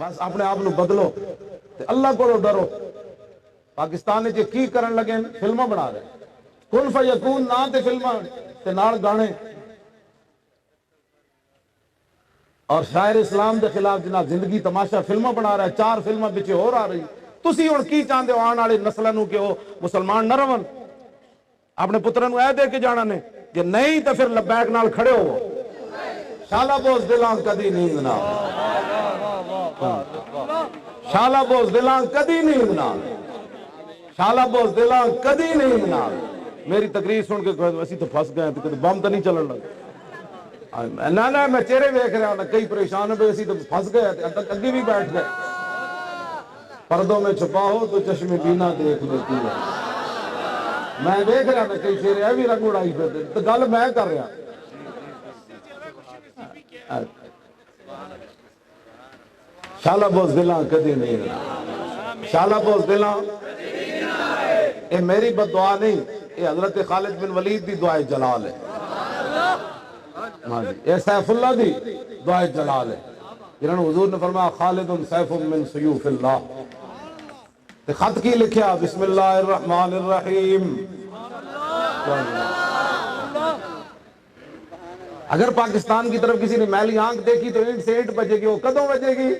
بس اپنے آپ بدلو تے اللہ کو ڈرو. پاکستان چ کی کرن لگے فلماں بنا رہے کن فیکون نہ تے فلماں تے نال گانے اور شاعر اسلام دے خلاف جناب زندگی تماشا فلماں بنا رہا ہے. 4 فلماں بچے اور آ رہی. تسی ہن کی چاہندے ہو آن والے نسلاں نو کہ وہ مسلمان نہ رہن اپنے پتراں نو اے دے کے جانا نے کہ نہیں تے پھر لبیک نال کھڑے ہو. شالا بوز دلاں کدی نیند نہ شالا بوز دلاں کدی نیند نہ شالا بوز دلاں کدی نیند نہ. میری تقریر سن کے اسی تو پھنس گئے تے بم تو نہیں چلن لگا. نہ میں چہرے ویکھ رہا ہوں کئی پریشان ہوئے اسی تو پھنس گئے اگے بھی بیٹھ گئے. پردوں میں چھپا ہو تو چشم بینا دیکھ لیتی ہے. میں دیکھ رہا تھا کئی چہرے بھی رنگ اڑائی پھرتے تو گل میں کر رہا. شالا بوز دلاں کدی نہیں شالا بوز دلاں یہ میری بد دعا نہیں یہ حضرت خالد بن ولید دی دعائے جلال ہے. یہ سیف اللہ دی دعائے جلال ہے جنہوں حضور نے فرمایا خالد سیف من سیوف اللہ. خط کی لکھیا بسم اللہ الرحمن الرحیم. اگر پاکستان کی طرف کسی نے میلی آنکھ دیکھی تو اینٹ سے اینٹ بجے گی. وہ کدوں بجے گی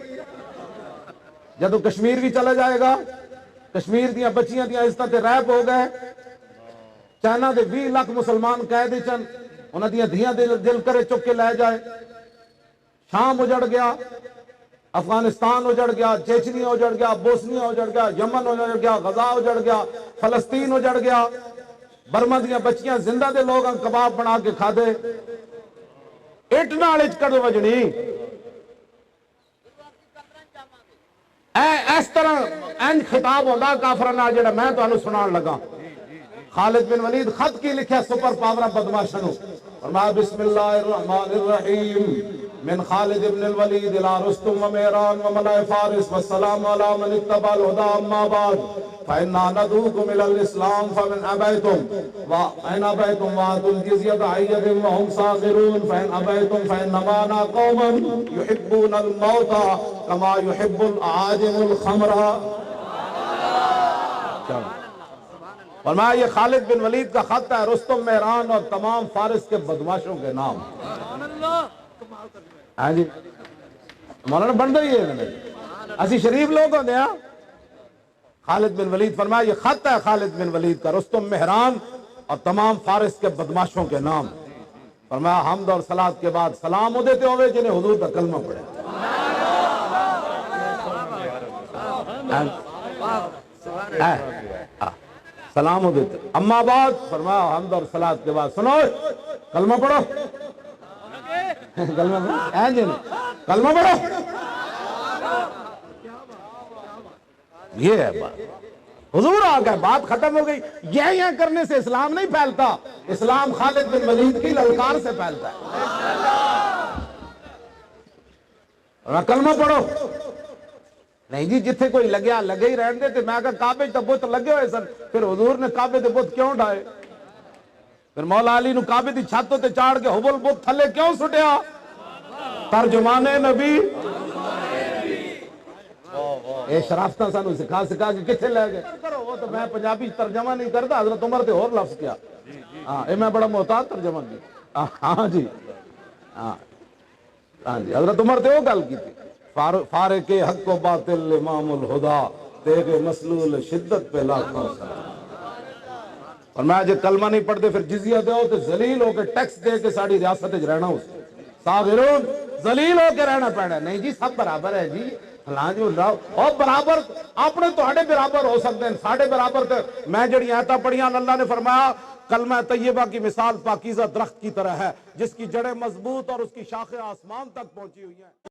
جب کشمیر بھی چلا جائے گا. کشمیر دیا بچیاں دیا عزتاں تے ریپ ہو گئے. چائنا دے 20 لاکھ مسلمان قید چن انہاں دیا دھیاں دل کرے چک کے لے جائے. شام اجڑ گیا افغانستان اجڑ گیا چیچنیا اجڑ گیا بوسنیا اجڑ گیا یمن اجڑ گیا غزہ اجڑ گیا فلسطین اجڑ گیا. برما دیا بچیاں زندہ دے لوگ کباب بنا کے کھا دے. اٹ نال کڑ وجنی اس طرح این خطاب ہوتا کافرانہ جڑا میں تانوں سنان لگا. خالد بن ولید خط کی لکھیا سپر پاورا بدماشنو فرمایا بسم اللہ الرحمن الرحیم من خالد بن الولید الى رستم و مہران و ملائے فارس والسلام علی من اتبع الہدا اما بعد فإنا ندعوكم إلى الإسلام فمن أبيتم وإن أبيتم وآتوا الجزية عن يد وهم صاغرون فإن أبيتم فإنما أنا قوم يحبون الموت كما يحب الأعاجم الخمر. فرمایا یہ خالد بن ولید کا خط ہے رستم مہران اور تمام فارس کے بدماشوں کے نام. ہاں جی مولانا بن رہی ہے اسی شریف لوگ ہوتے ہیں. خالد بن ولید فرمایا یہ خط ہے خالد بن ولید کا رستم مہران اور تمام فارس کے بدماشوں کے نام. فرمایا حمد اور صلات کے بعد سلام دیتے ہوئے جنہیں حضور کا کلمہ پڑھے. سلام دیتے اما بعد فرمایا حمد اور صلات کے بعد سنو کلمہ پڑھو. کلمہ پڑھو کلمہ پڑھو. یہ ہے بات. حضور آ گئے بات ختم ہو گئی. یہ کرنے سے اسلام نہیں پھیلتا. اسلام خالد بن ولید کی للکار سے پھیلتا ہے. کلمہ پڑھو. نہیں جی جتھے کوئی لگیا لگے ہی رہن دے تے میں کہا کعبے تے بت لگے ہوئے سن پھر حضور نے کعبے تے بت کیوں ڈھائے. پھر مولا علی نو کعبے دی چھت تے چاڑ کے حبل بت تھلے کیوں سٹیا. ترجمان نبی اے شرافتہ سانو سکھا کے کتھے لے گئے. وہ تو میں پنجابی ترجمہ نہیں کرتا. حضرت عمر تے اور لفظ کیا. اے میں بڑا محتاط ترجمہ کی. ہاں جی ہاں جی حضرت عمر تے وہ گل کی تھی. فارق حق و باطل امام الہدا تیغ مسلول شدت پہ لاکھوں سلام. اور میں جے کلمہ نہیں پڑھتے پھر جزیہ دے ہو تو ذلیل ہو کے ٹیکس دے کے ساڑی ریاست رہنا ہو. صاغرون ذلیل ہو کے رہنا پڑنا. نہیں جی سب برابر ہے جی فلاں جو اور برابر اپنے تہاڈے برابر ہو سکتے ہیں ساڑے برابر تے میں جڑی آیتاں پڑھیاں اللہ نے فرمایا کلمہ طیبہ کی مثال پاکیزہ درخت کی طرح ہے جس کی جڑیں مضبوط اور اس کی شاخیں آسمان تک پہنچی ہوئی ہیں.